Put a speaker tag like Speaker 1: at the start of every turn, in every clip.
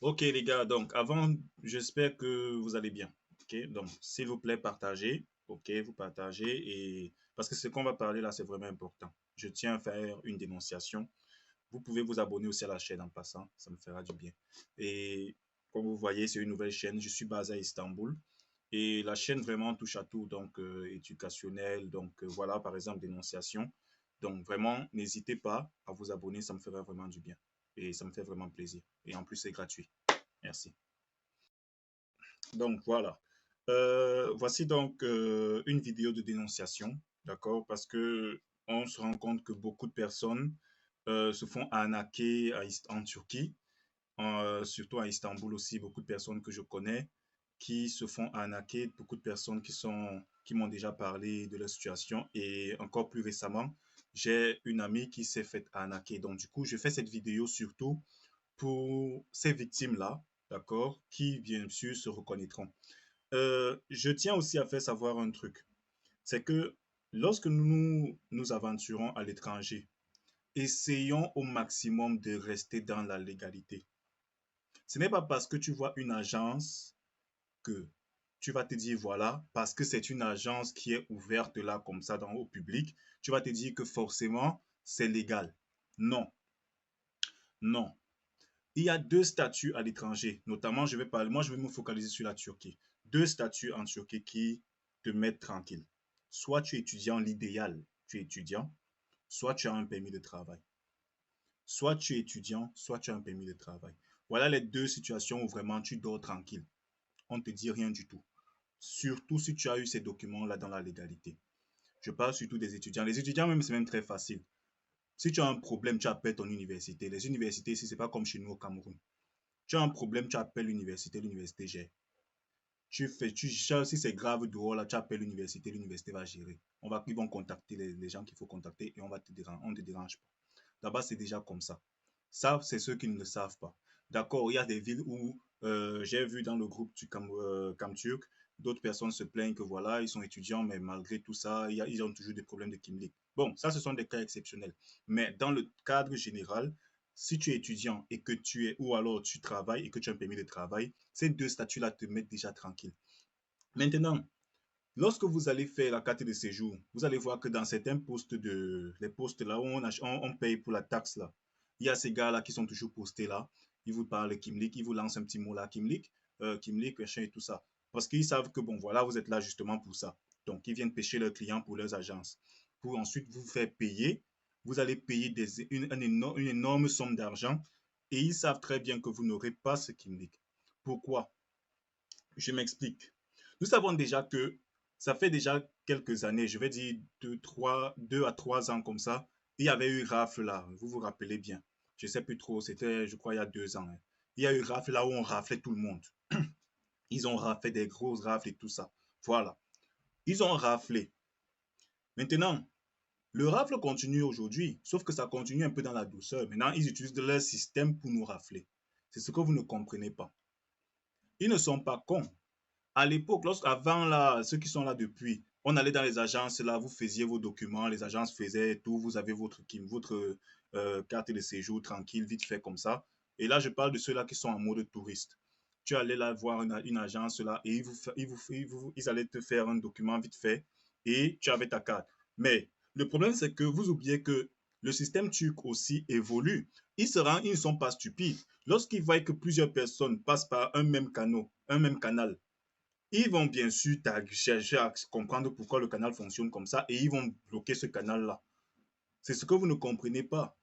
Speaker 1: Ok les gars, donc avant, j'espère que vous allez bien. Ok, donc s'il vous plaît, partagez. Ok, vous partagez et parce que ce qu'on va parler là, c'est vraiment important. Je tiens à faire une dénonciation. Vous pouvez vous abonner aussi à la chaîne en passant, ça me fera du bien. Et comme vous voyez, c'est une nouvelle chaîne. Je suis basé à Istanbul et la chaîne vraiment touche à tout, donc éducationnel. Donc voilà, par exemple, dénonciation. Donc vraiment, n'hésitez pas à vous abonner, ça me fera vraiment du bien et ça me fait vraiment plaisir. Et en plus, c'est gratuit. Merci. Donc voilà. Voici donc une vidéo de dénonciation, d'accord? Parce que on se rend compte que beaucoup de personnes se font arnaquer en Turquie, surtout à Istanbul aussi, beaucoup de personnes que je connais qui se font arnaquer, beaucoup de personnes qui m'ont déjà parlé de leur situation et encore plus récemment, j'ai une amie qui s'est fait arnaquer. Donc du coup, je fais cette vidéo surtout pour ces victimes-là, d'accord, qui bien sûr se reconnaîtront. Je tiens aussi à faire savoir un truc, c'est que lorsque nous aventurons à l'étranger, essayons au maximum de rester dans la légalité. Ce n'est pas parce que tu vois une agence que tu vas te dire, voilà, parce que c'est une agence qui est ouverte là comme ça au public, tu vas te dire que forcément c'est légal. Non, non. Il y a deux statuts à l'étranger, notamment, je vais parler, moi je vais me focaliser sur la Turquie. Deux statuts en Turquie qui te mettent tranquille. Soit tu es étudiant, l'idéal, tu es étudiant, soit tu as un permis de travail. Soit tu es étudiant, soit tu as un permis de travail. Voilà les deux situations où vraiment tu dors tranquille. On ne te dit rien du tout. Surtout si tu as eu ces documents-là dans la légalité. Je parle surtout des étudiants. Les étudiants, même, c'est même très facile. Si tu as un problème, tu appelles ton université. Les universités ici, c'est pas comme chez nous au Cameroun. Tu as un problème, tu appelles l'université gère. Tu gères, si c'est grave dehors, là, tu appelles l'université va gérer. Ils vont contacter les gens qu'il faut contacter et on ne te dérange pas. Là-bas, c'est déjà comme ça. Ça, c'est ceux qui ne le savent pas. D'accord, il y a des villes où j'ai vu dans le groupe du Camturk, d'autres personnes se plaignent que voilà, ils sont étudiants, mais malgré tout ça, ils ont toujours des problèmes de Kimlik. Bon, ça, ce sont des cas exceptionnels. Mais dans le cadre général, si tu es étudiant et que tu es, ou alors tu travailles et que tu as un permis de travail, ces deux statuts-là te mettent déjà tranquille. Maintenant, lorsque vous allez faire la carte de séjour, vous allez voir que dans certains postes les postes là où on paye pour la taxe là, il y a ces gars là qui sont toujours postés là. Ils vous parlent Kimlik, ils vous lancent un petit mot là, Kimlik, machin et tout ça. Parce qu'ils savent que bon, voilà, vous êtes là justement pour ça. Donc, ils viennent pêcher leurs clients pour leurs agences. Pour ensuite vous faire payer. Vous allez payer une énorme somme d'argent et ils savent très bien que vous n'aurez pas ce Kimlik. Pourquoi? Je m'explique. Nous savons déjà que ça fait déjà quelques années, je vais dire 2 à 3 ans comme ça, il y avait eu rafle là, vous vous rappelez bien. Je ne sais plus trop, c'était, je crois, il y a 2 ans, hein. Il y a eu rafle là où on raflait tout le monde. Ils ont raflé des grosses rafles et tout ça. Voilà. Ils ont raflé. Maintenant, le rafle continue aujourd'hui, sauf que ça continue un peu dans la douceur. Maintenant, ils utilisent leur système pour nous rafler. C'est ce que vous ne comprenez pas. Ils ne sont pas cons. À l'époque, avant là, ceux qui sont là depuis, on allait dans les agences, là, vous faisiez vos documents, les agences faisaient tout, vous avez votre carte de séjour tranquille, vite fait comme ça. Et là, je parle de ceux-là qui sont en mode touriste. Tu allais là voir une agence là et ils allaient te faire un document vite fait et tu avais ta carte. Mais le problème, c'est que vous oubliez que le système turc aussi évolue. Ils ne sont pas stupides. Lorsqu'ils voient que plusieurs personnes passent par un même canal, ils vont bien sûr chercher à comprendre pourquoi le canal fonctionne comme ça et ils vont bloquer ce canal-là. C'est ce que vous ne comprenez pas.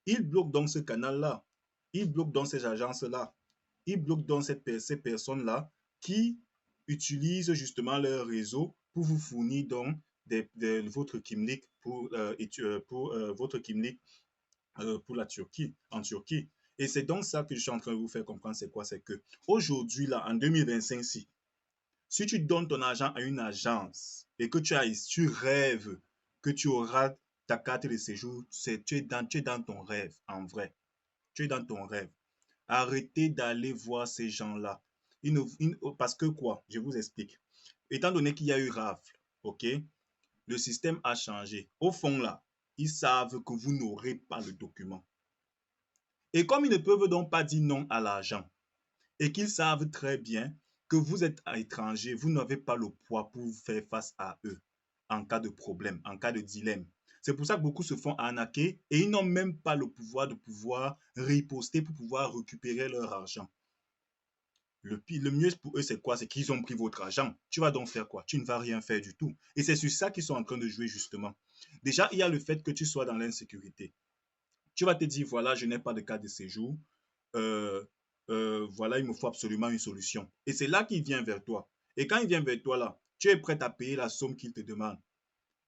Speaker 1: Ils bloquent donc ce canal-là. Ils bloquent donc ces agences-là. Ils bloquent donc ces personnes-là qui utilisent justement leur réseau pour vous fournir donc votre Kimlik votre Kimlik pour la Turquie, en Turquie. Et c'est donc ça que je suis en train de vous faire comprendre, c'est quoi? C'est que aujourd'hui, là, en 2025, si tu donnes ton argent à une agence et que tu rêves que tu auras ta carte de séjour, tu es dans ton rêve, en vrai. Tu es dans ton rêve. Arrêtez d'aller voir ces gens-là. Parce que quoi? Je vous explique. Étant donné qu'il y a eu rafle, ok, le système a changé. Au fond, là, ils savent que vous n'aurez pas le document. Et comme ils ne peuvent donc pas dire non à l'argent, et qu'ils savent très bien que vous êtes à étranger, vous n'avez pas le poids pour faire face à eux en cas de problème, en cas de dilemme. C'est pour ça que beaucoup se font arnaquer et ils n'ont même pas le pouvoir de pouvoir riposter pour pouvoir récupérer leur argent. Le mieux pour eux, c'est quoi? C'est qu'ils ont pris votre argent. Tu vas donc faire quoi? Tu ne vas rien faire du tout. Et c'est sur ça qu'ils sont en train de jouer justement. Déjà, il y a le fait que tu sois dans l'insécurité. Tu vas te dire, voilà, je n'ai pas de carte de séjour. Euh, voilà, il me faut absolument une solution. Et c'est là qu'il vient vers toi. Et quand il vient vers toi, là, tu es prêt à payer la somme qu'il te demande.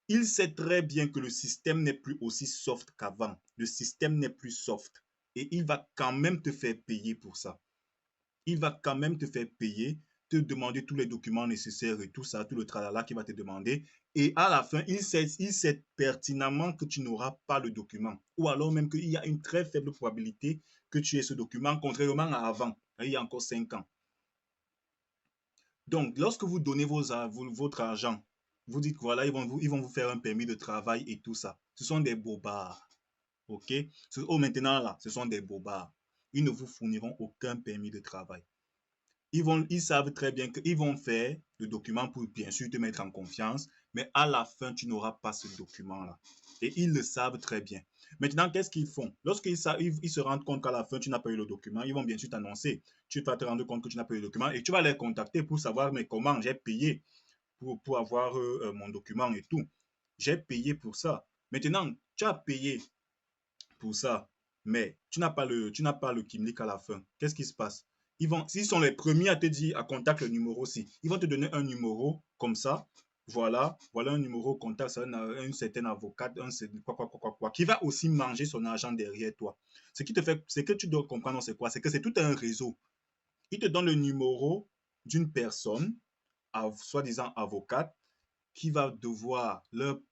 Speaker 1: Il sait très bien que le système n'est plus aussi soft qu'avant. Le système n'est plus soft. Et il va quand même te faire payer pour ça. Il va quand même te faire payer, te demander tous les documents nécessaires et tout ça, tout le tralala qu'il va te demander. Et à la fin, il sait pertinemment que tu n'auras pas le document. Ou alors même qu'il y a une très faible probabilité que tu aies ce document, contrairement à avant, il y a encore 5 ans. Donc, lorsque vous donnez votre argent, vous dites que voilà, ils vont vous faire un permis de travail et tout ça. Ce sont des bobards. OK? Maintenant, là, ce sont des bobards. Ils ne vous fourniront aucun permis de travail. Ils savent très bien qu'ils vont faire le document pour bien sûr te mettre en confiance, mais à la fin, tu n'auras pas ce document-là. Et ils le savent très bien. Maintenant, qu'est-ce qu'ils font? Lorsqu'ils ils se rendent compte qu'à la fin, tu n'as pas eu le document, ils vont bien sûr t'annoncer. Tu vas te rendre compte que tu n'as pas eu le document et tu vas les contacter pour savoir, mais comment j'ai payé pour avoir mon document et tout. J'ai payé pour ça. Maintenant, tu as payé pour ça, mais tu n'as pas le Kimlik à la fin. Qu'est-ce qui se passe? S'ils sont les premiers à te dire, à contact le numéro aussi, ils vont te donner un numéro comme ça. Voilà un numéro contact, ça un certain avocat, qui va aussi manger son argent derrière toi. Ce que tu dois comprendre, c'est quoi? C'est que c'est tout un réseau. Il te donne le numéro d'une personne, soi-disant avocate, qui va devoir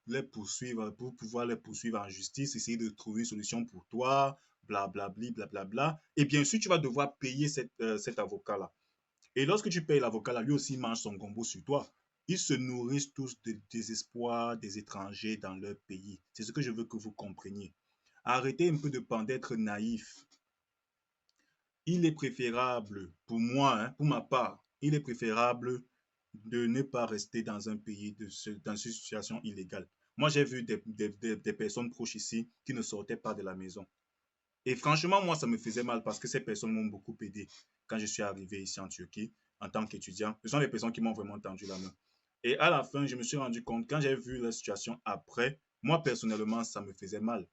Speaker 1: les poursuivre pour pouvoir les poursuivre en justice, essayer de trouver une solution pour toi, blablabli, blablabla. Et bien sûr, tu vas devoir payer cet avocat-là. Et lorsque tu payes l'avocat-là, lui aussi mange son gombo sur toi. Ils se nourrissent tous du désespoir des étrangers dans leur pays. C'est ce que je veux que vous compreniez. Arrêtez un peu d'être naïf. Il est préférable, pour moi, hein, pour ma part, il est préférable de ne pas rester dans un pays, dans une situation illégale. Moi, j'ai vu des personnes proches ici qui ne sortaient pas de la maison. Et franchement, moi, ça me faisait mal parce que ces personnes m'ont beaucoup aidé quand je suis arrivé ici en Turquie en tant qu'étudiant. Ce sont les personnes qui m'ont vraiment tendu la main. Et à la fin, je me suis rendu compte, quand j'ai vu la situation après, moi, personnellement, ça me faisait mal.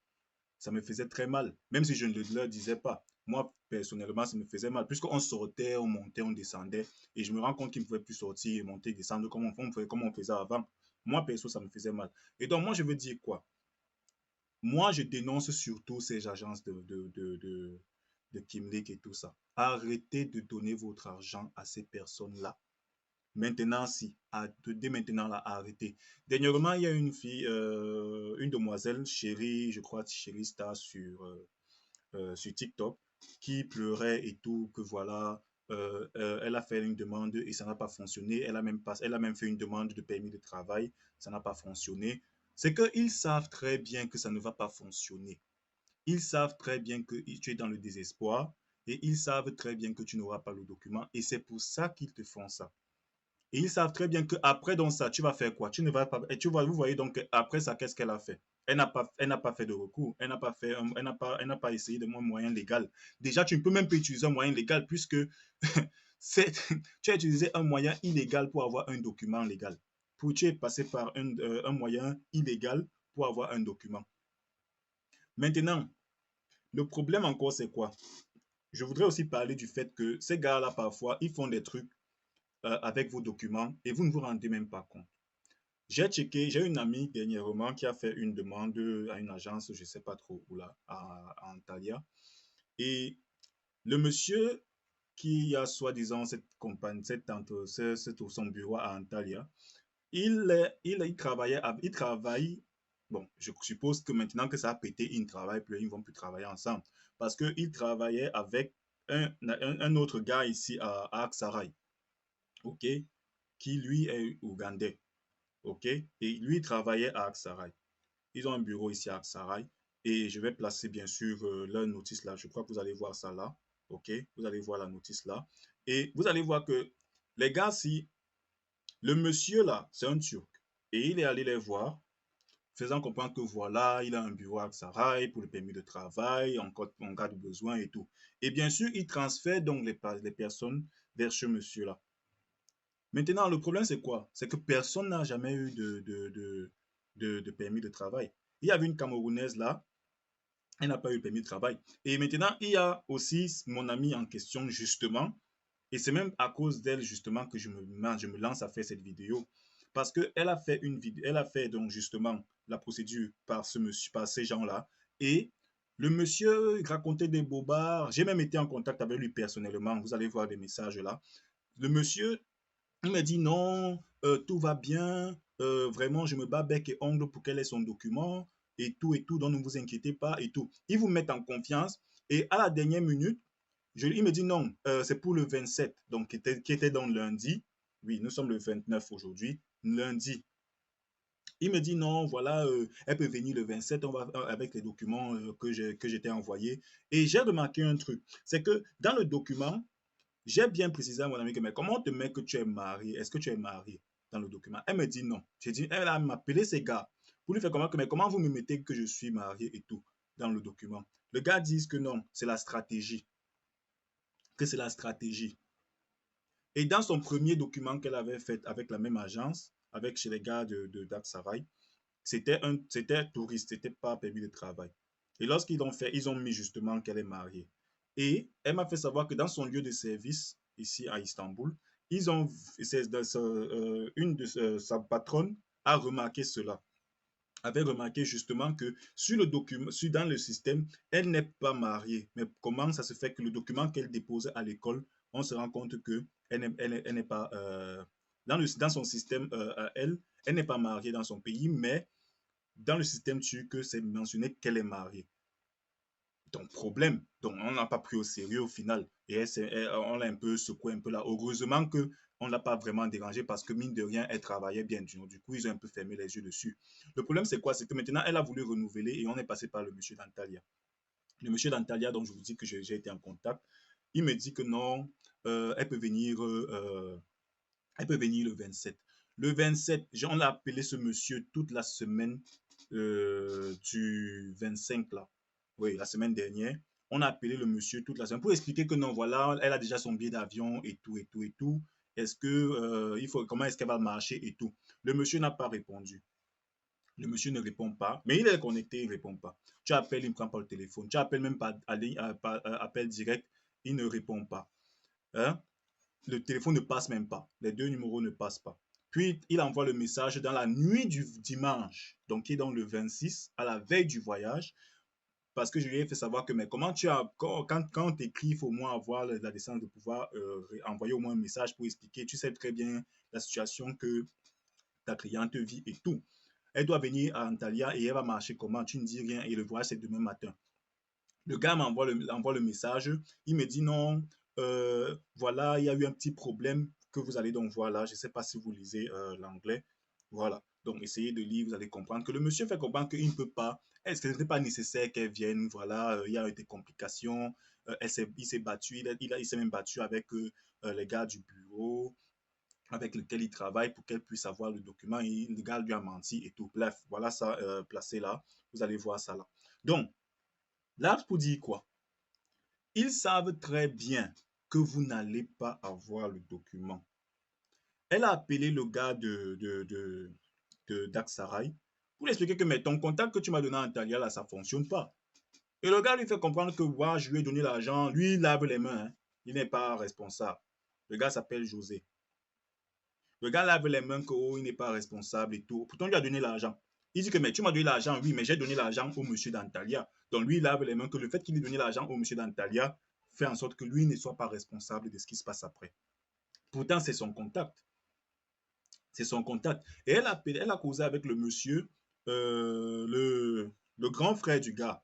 Speaker 1: Ça me faisait très mal, même si je ne le leur disais pas. Moi, personnellement, ça me faisait mal, puisqu'on sortait, on montait, on descendait, et je me rends compte qu'il ne pouvait plus sortir, monter, descendre comme on faisait avant. Moi, perso, ça me faisait mal. Et donc, moi, je veux dire quoi? Moi, je dénonce surtout ces agences de Kimlik et tout ça. Arrêtez de donner votre argent à ces personnes-là. Maintenant, si, dès maintenant, là, arrêtez. Dernièrement, il y a une fille, une demoiselle, chérie, je crois, chérie Star sur TikTok, qui pleurait et tout, que voilà, elle a fait une demande et ça n'a pas fonctionné. Elle a même fait une demande de permis de travail, ça n'a pas fonctionné. C'est qu'ils savent très bien que ça ne va pas fonctionner. Ils savent très bien que tu es dans le désespoir et ils savent très bien que tu n'auras pas le document et c'est pour ça qu'ils te font ça. Et ils savent très bien qu'après donc ça, tu vas faire quoi? Tu ne vas pas. Et vous voyez donc après ça, qu'est-ce qu'elle a fait? Elle n'a pas fait de recours. Elle n'a pas essayé de moyen légal. Déjà, tu ne peux même pas utiliser un moyen légal puisque tu as utilisé un moyen illégal pour avoir un document légal. Tu es passé par un moyen illégal pour avoir un document. Maintenant, le problème encore, c'est quoi? Je voudrais aussi parler du fait que ces gars-là, parfois, ils font des trucs avec vos documents et vous ne vous rendez même pas compte. J'ai une amie dernièrement qui a fait une demande à une agence, je ne sais pas trop où là, à Antalya. Et le monsieur qui a soi-disant cette compagnie, son bureau à Antalya, il travaillait, il travaille, bon, je suppose que maintenant que ça a pété, ils ne travaillent plus, ils ne vont plus travailler ensemble. Parce qu'il travaillait avec un autre gars ici à Aksaray, ok, qui lui est ougandais. OK? Et lui travaillait à Aksaray. Ils ont un bureau ici à Aksaray. Et je vais placer bien sûr leur notice là. Je crois que vous allez voir ça là. OK? Vous allez voir la notice là. Et vous allez voir que les gars, si le monsieur là, c'est un Turc, et il est allé les voir, faisant comprendre que voilà, il a un bureau à Sarai pour le permis de travail, en cas de besoin et tout. Et bien sûr, il transfère donc les personnes vers ce monsieur-là. Maintenant, le problème, c'est quoi? C'est que personne n'a jamais eu de permis de travail. Il y avait une Camerounaise là, elle n'a pas eu le permis de travail. Et maintenant, il y a aussi mon ami en question, justement, et c'est même à cause d'elle, justement, que je me lance à faire cette vidéo. Parce qu'elle a fait une vidéo, elle a fait donc justement la procédure par ce monsieur, par ces gens-là. Et le monsieur racontait des bobards. J'ai même été en contact avec lui personnellement. Vous allez voir des messages là. Le monsieur, il me dit non, tout va bien, vraiment, je me bats bec et ongle pour qu'elle ait son document et tout, donc ne vous inquiétez pas et tout. Ils vous mettent en confiance et à la dernière minute, il me dit non, c'est pour le 27, donc qui était dans lundi. Oui, nous sommes le 29 aujourd'hui, lundi. Il me dit non, voilà, elle peut venir le 27, on va avec les documents que j'étais envoyés. Et j'ai remarqué un truc, c'est que dans le document, j'ai bien précisé à mon ami que, mais comment on te met que tu es marié? Est-ce que tu es marié dans le document? Elle me dit non. J'ai dit, elle a m'appelé ces gars pour lui faire comprendre que, mais comment vous me mettez que je suis marié et tout dans le document? Le gars dit que non, c'est la stratégie. Que c'est la stratégie. Et dans son premier document qu'elle avait fait avec la même agence, avec chez les gars de d'Aksaraï, c'était touriste, c'était pas permis de travail. Et lorsqu'ils l'ont fait, ils ont mis justement qu'elle est mariée. Et elle m'a fait savoir que dans son lieu de service, ici à Istanbul, ils ont, une de sa patronne a remarqué cela, avait remarqué justement que sur le document, dans le système, elle n'est pas mariée. Mais comment ça se fait que le document qu'elle dépose à l'école, on se rend compte que elle n'est pas dans son système elle n'est pas mariée dans son pays, mais dans le système turc, c'est mentionné qu'elle est mariée. Donc, problème. Donc, on n'a pas pris au sérieux au final. Et on l'a un peu secoué un peu là. Heureusement que on ne l'a pas vraiment dérangé parce que mine de rien, elle travaillait bien. Du coup, ils ont un peu fermé les yeux dessus. Le problème, c'est quoi? C'est que maintenant, elle a voulu renouveler et on est passé par le monsieur d'Antalya. Le monsieur d'Antalya, dont je vous dis que j'ai été en contact, il me dit que non, elle peut venir le 27. Le 27, on a appelé ce monsieur toute la semaine du 25 là. Oui, la semaine dernière. On a appelé le monsieur toute la semaine pour expliquer que non, voilà, elle a déjà son billet d'avion et tout, et tout, et tout. Est-ce que, comment est-ce qu'elle va marcher et tout. Le monsieur n'a pas répondu. Le monsieur ne répond pas, mais il est connecté, il ne répond pas. Tu appelles, il ne prend pas le téléphone. Tu appelles même par appel direct, il ne répond pas. Hein? Le téléphone ne passe même pas. Les deux numéros ne passent pas. Puis, il envoie le message dans la nuit du dimanche, donc qui est dans le 26, à la veille du voyage, parce que je lui ai fait savoir que, mais comment tu as, quand on t'écrit, il faut au moins avoir la décence de pouvoir envoyer au moins un message pour expliquer. Tu sais très bien la situation que ta cliente vit et tout. Elle doit venir à Antalya et elle va marcher comment? Tu ne dis rien et le voyage, c'est demain matin. Le gars m'envoie le message. Il me dit non, voilà, il y a eu un petit problème que vous allez donc voir là. Je ne sais pas si vous lisez l'anglais. Voilà. Donc, essayez de lire, vous allez comprendre que le monsieur fait comprendre qu'il ne peut pas. Est-ce que ce n'est pas nécessaire qu'elle vienne? Voilà, il y a eu des complications. Il s'est battu, il s'est même battu avec les gars du bureau avec lequel il travaille pour qu'elle puisse avoir le document. Et le gars lui a menti et tout. Bref, voilà ça placé là. Vous allez voir ça là. Donc, là, pour dire quoi? Ils savent très bien que vous n'allez pas avoir le document. Elle a appelé le gars d'Aksaray pour lui expliquer que mais ton contact que tu m'as donné à Antalya, là, ça ne fonctionne pas. Et le gars lui fait comprendre que ouais, je lui ai donné l'argent, lui, il lave les mains. Hein. Il n'est pas responsable. Le gars s'appelle José. Le gars lave les mains que oh, il n'est pas responsable et tout. Pourtant, il lui a donné l'argent. Il dit que mais tu m'as donné l'argent, oui, mais j'ai donné l'argent au monsieur d'Antalya. Donc lui, il lave les mains que le fait qu'il ait donné l'argent au monsieur d'Antalya fait en sorte que lui ne soit pas responsable de ce qui se passe après. Pourtant, c'est son contact. C'est son contact. Et elle a causé avec le monsieur, le grand frère du gars,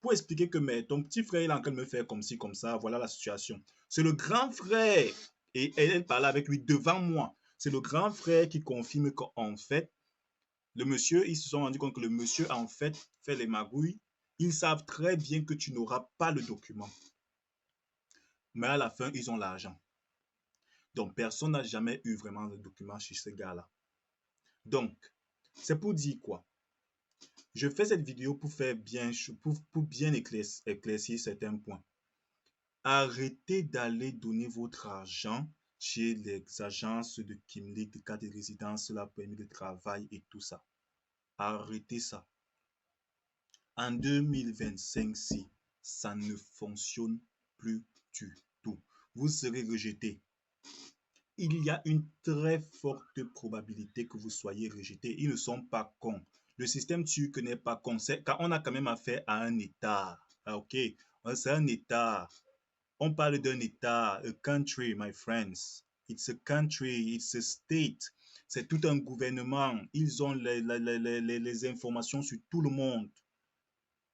Speaker 1: pour expliquer que mais ton petit frère, il est en train de me faire comme ci, comme ça, voilà la situation. C'est le grand frère. Et elle parlait avec lui devant moi. C'est le grand frère qui confirme qu'en fait, le monsieur, ils se sont rendus compte que le monsieur, en fait, fait les magouilles. Ils savent très bien que tu n'auras pas le document. Mais à la fin, ils ont l'argent. Donc, personne n'a jamais eu vraiment de documents chez ce gars-là. Donc, c'est pour dire quoi? Je fais cette vidéo pour faire bien, pour bien éclaircir certains points. Arrêtez d'aller donner votre argent chez les agences de Kimlik, de carte de résidence, la permis de travail et tout ça. Arrêtez ça. En 2025, si ça ne fonctionne plus du tout, vous serez rejeté. Il y a une très forte probabilité que vous soyez rejeté. Ils ne sont pas cons. Le système turc n'est pas con. Quand on a quand même affaire à un État. Ok, c'est un État. On parle d'un État, a country, my friends. It's a country, it's a state. C'est tout un gouvernement. Ils ont les informations sur tout le monde.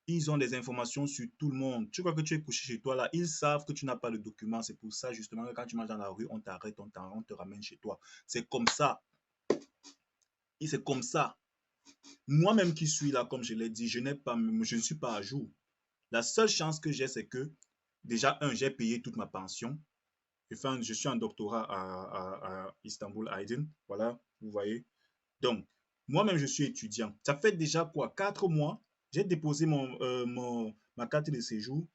Speaker 1: Ils ont des informations sur tout le monde. Tu crois que tu es couché chez toi là, ils savent que tu n'as pas le document. C'est pour ça justement que quand tu marches dans la rue, on t'arrête, on te ramène chez toi. C'est comme ça. Et c'est comme ça. Moi-même qui suis là, comme je l'ai dit, je ne suis pas à jour. La seule chance que j'ai, c'est que déjà, j'ai payé toute ma pension. Enfin, je suis en doctorat à Istanbul, Aydin. Voilà, vous voyez. Donc, moi-même, je suis étudiant. Ça fait déjà quoi? 4 mois. J'ai déposé ma carte de séjour.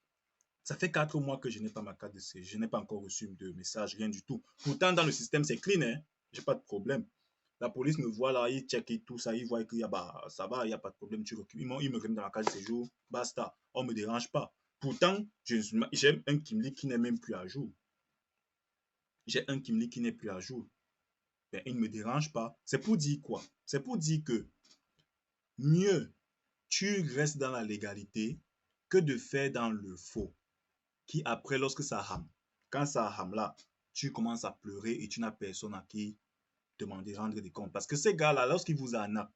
Speaker 1: Ça fait 4 mois que je n'ai pas ma carte de séjour. Je n'ai pas encore reçu de message, rien du tout. Pourtant, dans le système, c'est clean, hein? J'ai pas de problème. La police me voit là, ils checkent et tout ça, ils voient qu'il y a, bah, ça va, il n'y a pas de problème. Ils me remettent dans la carte de séjour, basta. On ne me dérange pas. Pourtant, j'ai un Kimlik qui n'est même plus à jour. J'ai un Kimlik qui n'est plus à jour. Ben, il ne me dérange pas. C'est pour dire quoi? C'est pour dire que mieux tu restes dans la légalité que de faire dans le faux. Qui après, lorsque ça rame, quand ça rame là, tu commences à pleurer et tu n'as personne à qui demander rendre des comptes. Parce que ces gars-là, lorsqu'ils vous arnaquent,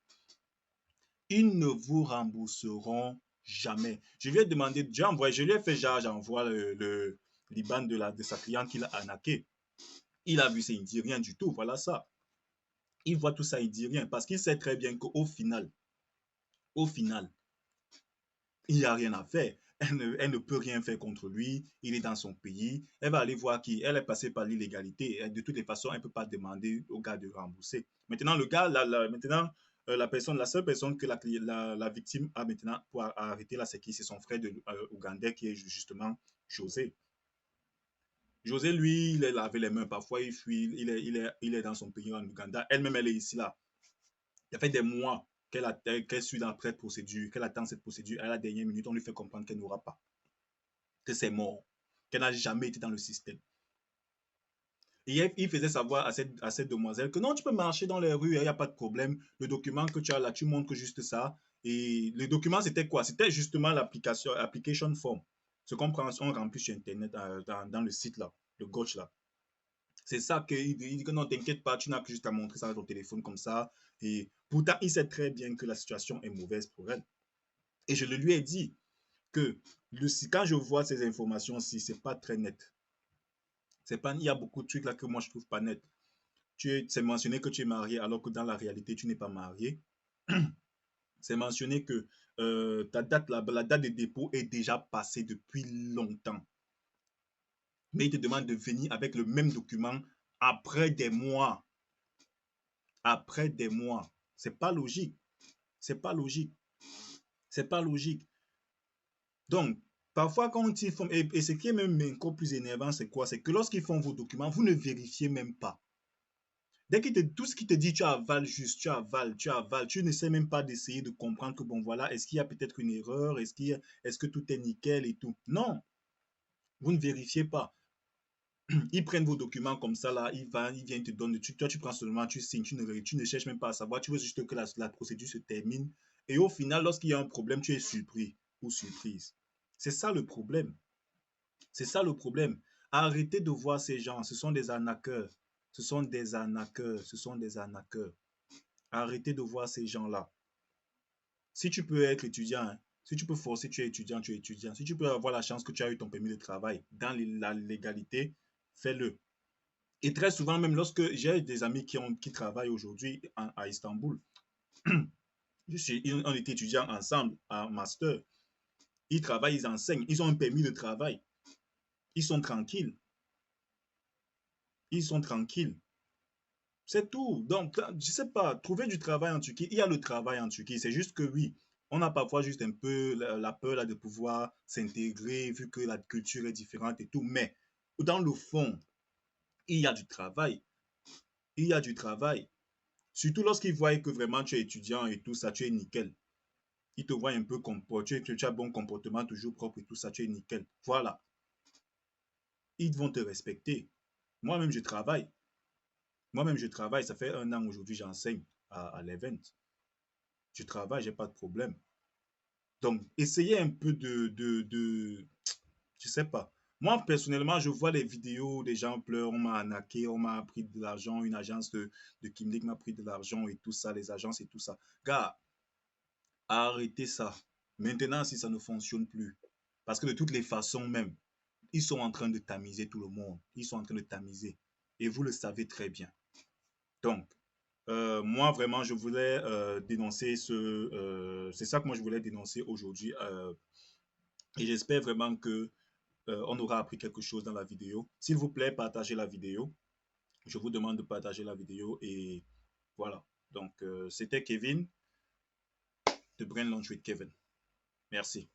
Speaker 1: ils ne vous rembourseront jamais. Je lui ai demandé, je lui ai fait genre, j'envoie l'IBAN de sa cliente qu'il a arnaqué. Il a vu ça, il ne dit rien du tout. Voilà ça. Il voit tout ça, il ne dit rien. Parce qu'il sait très bien qu'au final, il n'y a rien à faire. Elle ne peut rien faire contre lui. Il est dans son pays. Elle va aller voir qui. Elle est passée par l'illégalité. De toutes les façons, elle ne peut pas demander au gars de rembourser. Maintenant, le gars, la seule personne que la victime a maintenant pour arrêter là, c'est qui? C'est son frère ougandais qui est justement José. José, lui, il est lavé les mains. Parfois, il fuit. Il est dans son pays en Ouganda. Elle-même, elle est ici là. Ça fait des mois qu'elle suit dans cette procédure, qu'elle attend cette procédure. À la dernière minute, on lui fait comprendre qu'elle n'aura pas, que c'est mort, qu'elle n'a jamais été dans le système. Et il faisait savoir à cette demoiselle que non, tu peux marcher dans les rues, il n'y a pas de problème. Le document que tu as là, tu montres juste ça. Et le document, c'était quoi? C'était justement application form. Ce qu'on remplit sur Internet, dans le site là, le gauche là. C'est ça qu'il dit que non, t'inquiète pas, tu n'as que juste à montrer ça avec ton téléphone comme ça. Et pourtant, il sait très bien que la situation est mauvaise pour elle. Et je le lui ai dit que quand je vois ces informations-ci, c'est pas très net. Il y a beaucoup de trucs là que moi je trouve pas net. C'est mentionné que tu es marié alors que dans la réalité, tu n'es pas marié. C'est mentionné que la date de dépôt est déjà passée depuis longtemps. Mais il te demande de venir avec le même document après des mois. Après des mois. C'est pas logique. C'est pas logique. C'est pas logique. Donc, parfois, quand ils font, et ce qui est même encore plus énervant, c'est quoi? C'est que lorsqu'ils font vos documents, vous ne vérifiez même pas. Tout ce qui te dit, tu avales juste, tu avales, tu ne sais même pas d'essayer de comprendre que bon, voilà, est-ce qu'il y a peut-être une erreur, est-ce que tout est nickel et tout. Non, vous ne vérifiez pas. Ils prennent vos documents comme ça, là, ils viennent te donner, toi, tu prends seulement, tu signes, tu ne cherches même pas à savoir, tu veux juste que la procédure se termine. Et au final, lorsqu'il y a un problème, tu es surpris ou surprise. C'est ça le problème. C'est ça le problème. Arrêtez de voir ces gens, ce sont des arnaqueurs. Ce sont des arnaqueurs, ce sont des arnaqueurs. Arrêtez de voir ces gens-là. Si tu peux être étudiant, hein, si tu peux forcer, tu es étudiant, tu es étudiant. Si tu peux avoir la chance que tu as eu ton permis de travail dans la légalité, fais-le. Et très souvent, même lorsque j'ai des amis qui travaillent aujourd'hui à Istanbul, on était étudiants ensemble en master. Ils travaillent, ils enseignent, ils ont un permis de travail. Ils sont tranquilles. Ils sont tranquilles. C'est tout. Donc, je sais pas, trouver du travail en Turquie, il y a le travail en Turquie. C'est juste que oui, on a parfois juste un peu la peur là, de pouvoir s'intégrer vu que la culture est différente et tout. Mais dans le fond, il y a du travail. Il y a du travail. Surtout lorsqu'ils voient que vraiment tu es étudiant et tout ça, tu es nickel. Ils te voient un peu comme tu as bon comportement, toujours propre et tout ça, tu es nickel. Voilà. Ils vont te respecter. Moi-même, je travaille. Moi-même, je travaille. Ça fait 1 an aujourd'hui, j'enseigne à l'event. Je travaille, j'ai pas de problème. Donc, essayez un peu je sais pas. Moi, personnellement, je vois les vidéos, des gens pleurent, on m'a arnaqué, on m'a pris de l'argent, une agence de Kimlik m'a pris de l'argent et tout ça, les agences et tout ça. Gars, arrêtez ça. Maintenant, si ça ne fonctionne plus, parce que de toutes les façons même, ils sont en train de tamiser tout le monde. Ils sont en train de tamiser. Et vous le savez très bien. Donc, moi, vraiment, je voulais dénoncer c'est ça que moi, je voulais dénoncer aujourd'hui. Et j'espère vraiment que on aura appris quelque chose dans la vidéo. S'il vous plaît, partagez la vidéo. Je vous demande de partager la vidéo. Et voilà. Donc, c'était Kevin de Brain Launch with Kevin. Merci.